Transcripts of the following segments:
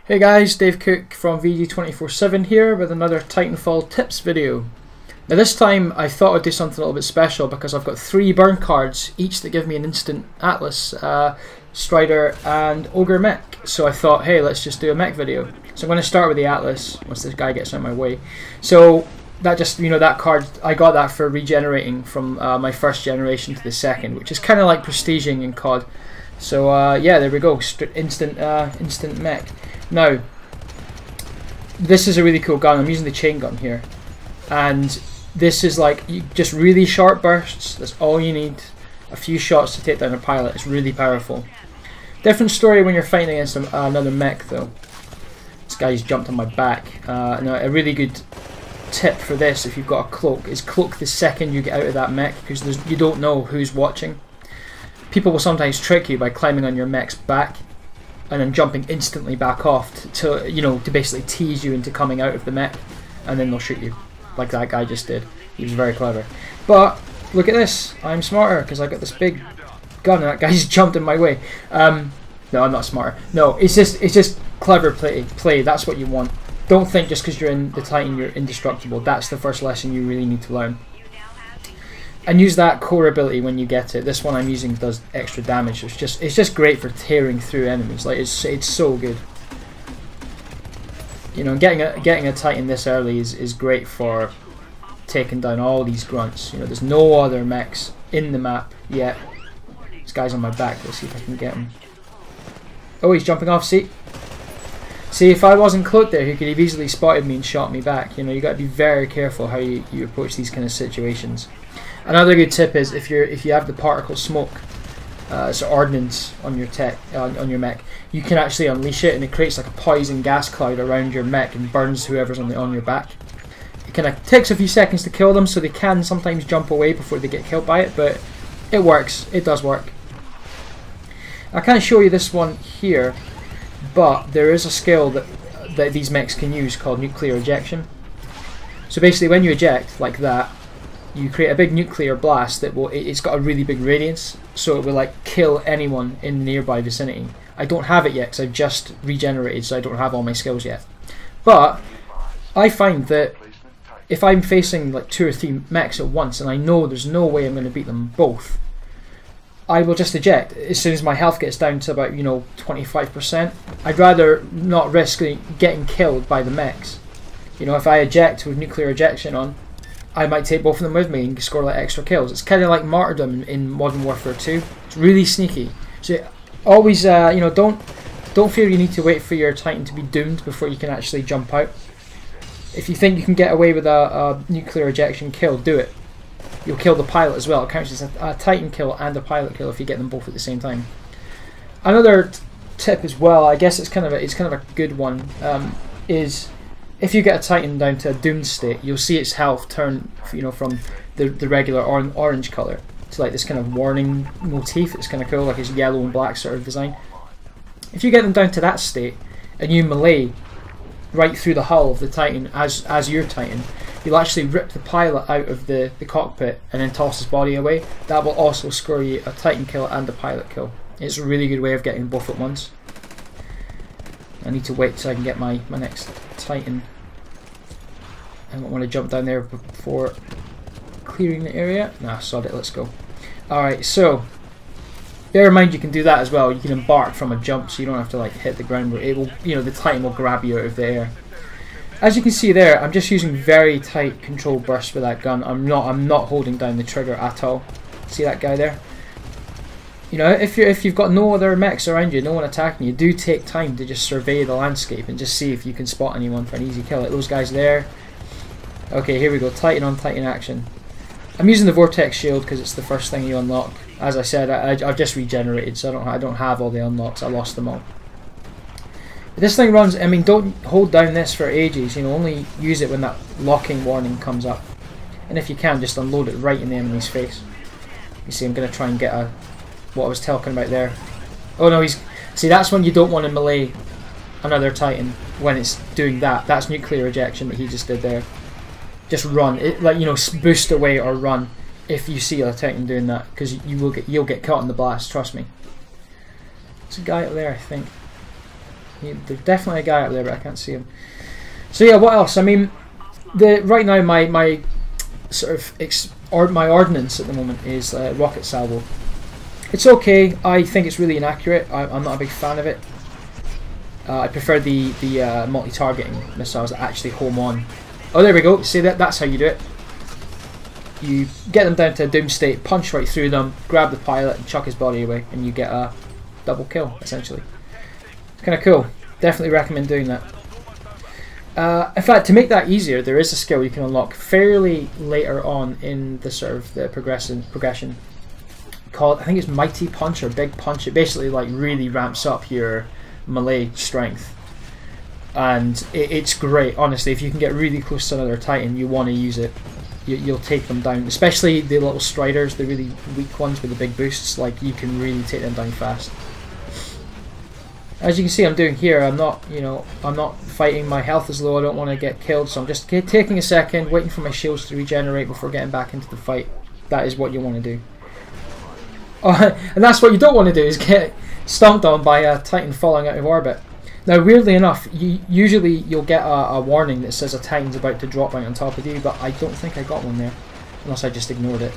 Hey guys, Dave Cook from VG247 here with another Titanfall tips video. Now this time I thought I'd do something a little bit special because I've got 3 burn cards, each that give me an instant Atlas, Strider and Ogre Mech. So I thought, hey, let's just do a Mech video. So I'm going to start with the Atlas once this guy gets out of my way. So that just, that card, I got that for regenerating from my first generation to the second, which is kind of like prestiging in COD. So yeah, there we go, instant Mech. Now, this is a really cool gun. I'm using the chain gun here, and this is like just really sharp bursts. That's all you need. A few shots to take down a pilot. It's really powerful. Different story when you're fighting against another mech, though. This guy's jumped on my back. Now, a really good tip for this, if you've got a cloak, is cloak the second you get out of that mech, because you don't know who's watching. People will sometimes trick you by climbing on your mech's back and then jumping instantly back off to basically tease you into coming out of the mech, and then they'll shoot you, like that guy just did. He was very clever. But look at this, I'm smarter because I got this big gun and that guy's jumped in my way. No, I'm not smarter. No, it's just clever play. That's what you want. Don't think just because you're in the Titan you're indestructible. That's the first lesson you really need to learn. And use that core ability when you get it. This one I'm using does extra damage. It's just great for tearing through enemies. Like it's so good. Getting a Titan this early is great for taking down all these grunts. There's no other mechs in the map yet. This guy's on my back. Let's see if I can get him. Oh, he's jumping off. See, if I wasn't cloaked there, he could have easily spotted me and shot me back. You got to be very careful how you approach these kind of situations. Another good tip is if you have the particle smoke, so ordnance on your on your mech, you can actually unleash it and it creates like a poison gas cloud around your mech and burns whoever's on your back. It kind of takes a few seconds to kill them, so they can sometimes jump away before they get killed by it, but it works. It does work. I can't show you this one here, but there is a skill that these mechs can use called nuclear ejection. So basically, when you eject like that, you create a big nuclear blast that it's got a really big radius, so it will like kill anyone in the nearby vicinity. I don't have it yet because I've just regenerated, so I don't have all my skills yet. But I find that if I'm facing like 2 or 3 mechs at once and I know there's no way I'm going to beat them both, I will just eject as soon as my health gets down to about 25%. I'd rather not risk getting killed by the mechs. If I eject with nuclear ejection on, I might take both of them with me and score like extra kills. It's kind of like martyrdom in Modern Warfare 2. It's really sneaky. So always, don't feel you need to wait for your Titan to be doomed before you can actually jump out. If you think you can get away with a nuclear ejection kill, do it. You'll kill the pilot as well. It counts as a Titan kill and a pilot kill if you get them both at the same time. Another tip as well, I guess it's kind of a good one, is if you get a Titan down to a doomed state, you'll see its health turn, from the regular orange colour to like this kind of warning motif. It's kind of cool, like it's yellow and black sort of design. If you get them down to that state and you melee right through the hull of the Titan as your Titan, you'll actually rip the pilot out of the cockpit and then toss his body away. That will also score you a Titan kill and a pilot kill. It's a really good way of getting both at once. I need to wait so I can get my next Titan. I don't want to jump down there before clearing the area. Nah, sod it, let's go. Alright, so bear in mind you can do that as well. You can embark from a jump, so you don't have to like hit the ground where it will, the Titan will grab you out of the air. As you can see there, I'm just using very tight control bursts with that gun. I'm not holding down the trigger at all. See that guy there? If you've got no other mechs around you, no one attacking you, do take time to just survey the landscape and just see if you can spot anyone for an easy kill. Like those guys there. Okay, here we go. Titan on Titan action. I'm using the Vortex Shield because it's the first thing you unlock. As I said, I've just regenerated, so I don't have all the unlocks. I lost them all. But this thing runs. I mean, don't hold down this for ages. Only use it when that locking warning comes up. And if you can, just unload it right in the enemy's face. You see, I'm going to try and get what I was talking about there. Oh no, see, that's when you don't want to melee another Titan when it's doing that. That's nuclear ejection that he just did there. Just run, boost away or run if you see a Titan doing that, because you'll get caught in the blast. Trust me. There's a guy up there, I think. There's definitely a guy up there, but I can't see him. So yeah, what else? I mean, right now my sort of my ordnance at the moment is rocket salvo. It's okay. I think it's really inaccurate. I'm not a big fan of it. I prefer the multi-targeting missiles that actually home on. Oh, there we go. See that's how you do it. You get them down to a doom state, punch right through them, grab the pilot and chuck his body away, and you get a double kill, essentially. It's kind of cool. Definitely recommend doing that. In fact, to make that easier, there is a skill you can unlock fairly later on in the sort of the progression called, I think it's Mighty Punch or Big Punch. It basically like really ramps up your melee strength, and it's great. Honestly, if you can get really close to another Titan, you want to use it. You'll take them down, especially the little striders, the really weak ones with the big boosts. Like, you can really take them down fast. As you can see, I'm doing here. I'm not, I'm not fighting. My health is low. I don't want to get killed, so I'm just taking a second, waiting for my shields to regenerate before getting back into the fight. That is what you want to do. Oh, and that's what you don't want to do, is get stomped on by a Titan falling out of orbit. Now, weirdly enough, usually you'll get a warning that says a Titan's about to drop right on top of you, but I don't think I got one there, unless I just ignored it.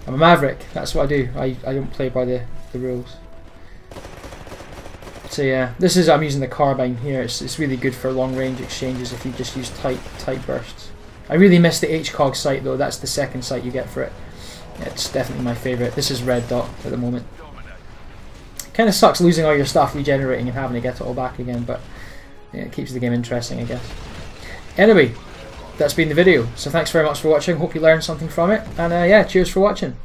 I'm a maverick. That's what I do. I don't play by the rules. So yeah, I'm using the carbine here. It's really good for long range exchanges if you just use tight bursts. I really miss the HCOG sight though. That's the second sight you get for it. It's definitely my favourite. This is red dot at the moment. Kind of sucks losing all your stuff regenerating and having to get it all back again, but yeah, it keeps the game interesting, I guess. Anyway, that's been the video. So thanks very much for watching. Hope you learned something from it, and yeah, cheers for watching.